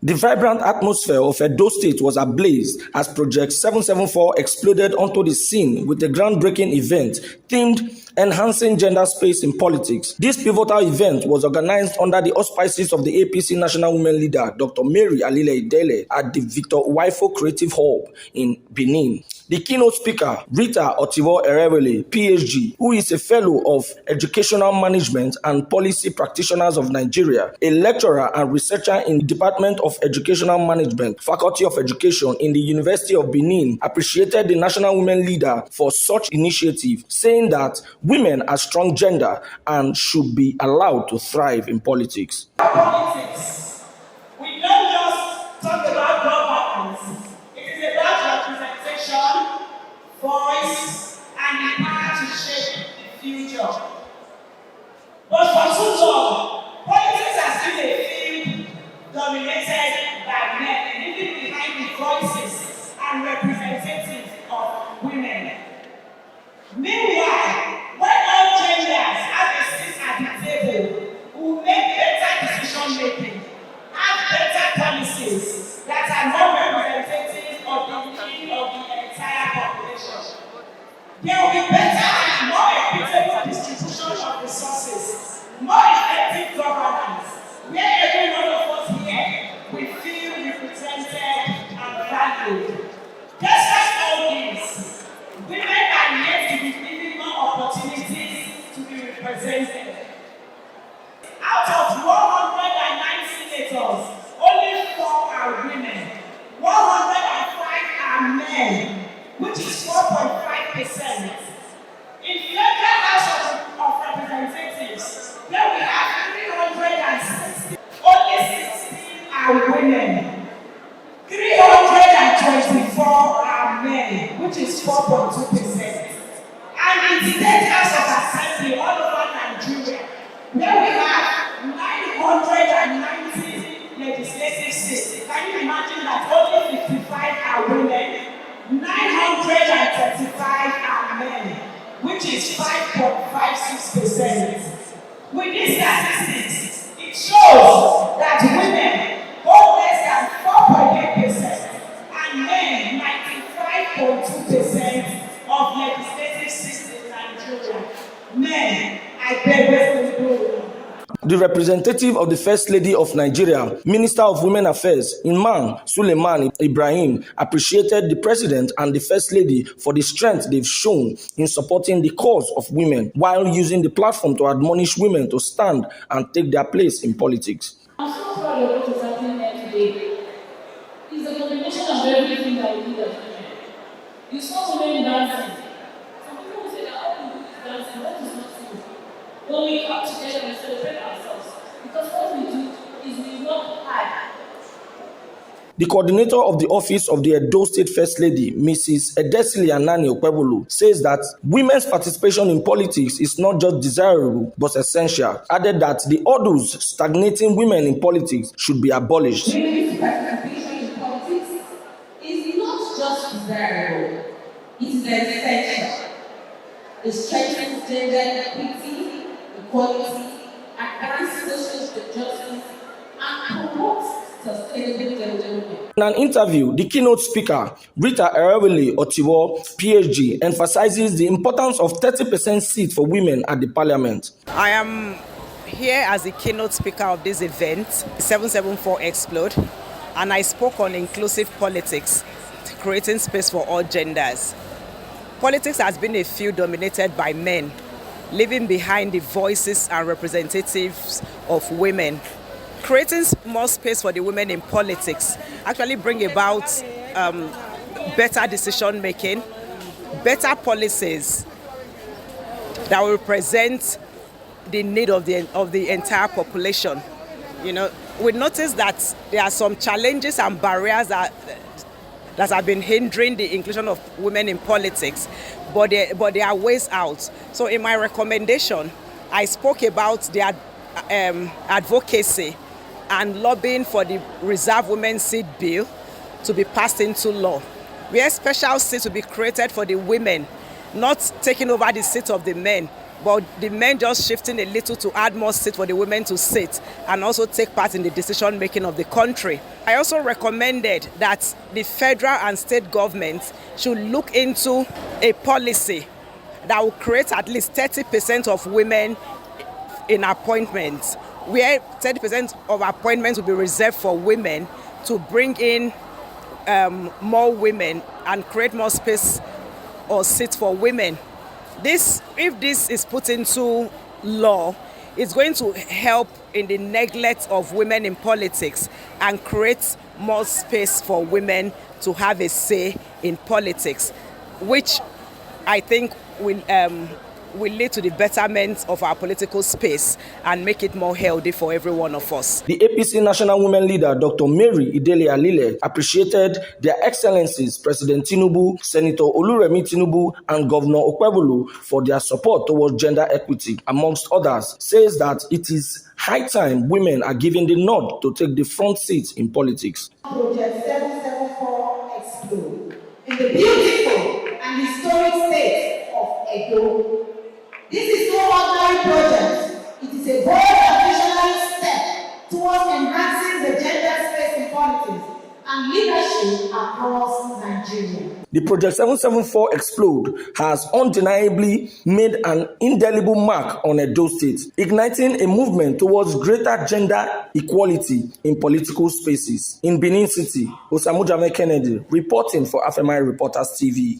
The vibrant atmosphere of Edo State was ablaze as Project 774 exploded onto the scene with a groundbreaking event themed Enhancing Gender Space in Politics. This pivotal event was organized under the auspices of the APC National Women Leader, Dr. Mary Erewele, at the Victor Waifo Creative Hub in Benin. The keynote speaker, Rita Otibho Erewele, PhD, who is a fellow of Educational Management and Policy Practitioners of Nigeria, a lecturer and researcher in the Department of Educational Management, Faculty of Education in the University of Benin, appreciated the National Women Leader for such initiative, saying that women are strong gender and should be allowed to thrive in politics. Politics. We don't just talk about governance. It is about representation, voice, and the power to shape the future. But for too long, politics has been a field dominated by men, leaving behind the voices and representatives of women. Meanwhile, when all genders have a seat at the table, we will make better decision making, have better policies that are more representative of the need of the entire population. There will be better and more equitable distribution of resources, more effective governance, where every one of us here will feel represented and valued. Despite all this, women are yet to be given more opportunities to be represented. Out of 109 senators, only 4 are women, 105 are men, which is 4.5%. In Federal House of Representatives, there we have 360, only 16 are women, 324 are men, which is 4.2%. And in State House of Assembly all over Nigeria, where we have 990 legislative seats. Can you imagine that only 55 are women, 935 are men, which is 5.56%. With these statistics, it shows that women hold less than 4.8% and men 95.2% of legislative seats in Nigeria. Men, I beg you. The representative of the First Lady of Nigeria, Minister of Women Affairs, Imam Suleiman Ibrahim, appreciated the President and the First Lady for the strength they've shown in supporting the cause of women while using the platform to admonish women to stand and take their place in politics. I'm so proud of what is happening here today. It's a combination of everything that we did as women. You saw women dancing. Some people will say that all we do is dancing. That is not true. When we come together and celebrate ourselves, because what we do is we work hard. The coordinator of the office of the Edo State First Lady, Mrs. Edesili Anani Okpebolo, says that women's participation in politics is not just desirable but essential. Added that the hurdles stagnating women in politics should be abolished. Women's participation in politics is not just desirable, it is essential. It strengthens gender equity, equality, advances social justice, and promotes sustainable development. In an interview, the keynote speaker, Rita Erewele Otibho, PhD, emphasizes the importance of 30% seats for women at the parliament. I am here as the keynote speaker of this event, 774 Explode, and I spoke on inclusive politics, creating space for all genders. Politics has been a field dominated by men, leaving behind the voices and representatives of women. Creating more space for the women in politics actually bring about better decision making, better policies that will represent the need of the entire population. You know, we notice that there are some challenges and barriers that have been hindering the inclusion of women in politics, but there are ways out. So in my recommendation, I spoke about the advocacy and lobbying for the Reserve Women's Seat Bill to be passed into law, where special seats will be created for the women, not taking over the seats of the men, but the men just shifting a little to add more seats for the women to sit and also take part in the decision making of the country. I also recommended that the federal and state governments should look into a policy that will create at least 30% of women in appointments, where 30% of appointments will be reserved for women, to bring in more women and create more space or seats for women. If this is put into law, it's going to help in the neglect of women in politics and create more space for women to have a say in politics, which I think will lead to the betterment of our political space and make it more healthy for every one of us. The APC National Women Leader, Dr. Mary Erewele, appreciated Their Excellencies President Tinubu, Senator Oluremi Tinubu, and Governor Otibho for their support towards gender equity. Amongst others, says that it is high time women are given the nod to take the front seat in politics. Project 774 Explode in the beautiful and historic state of Edo. This is no ordinary project. It is a bold and visionary step towards enhancing the gender space in politics and leadership across Nigeria. The Project 774 Explode has undeniably made an indelible mark on Edo State, igniting a movement towards greater gender equality in political spaces. In Benin City, Osamujame Kennedy reporting for Afemai Reporters TV.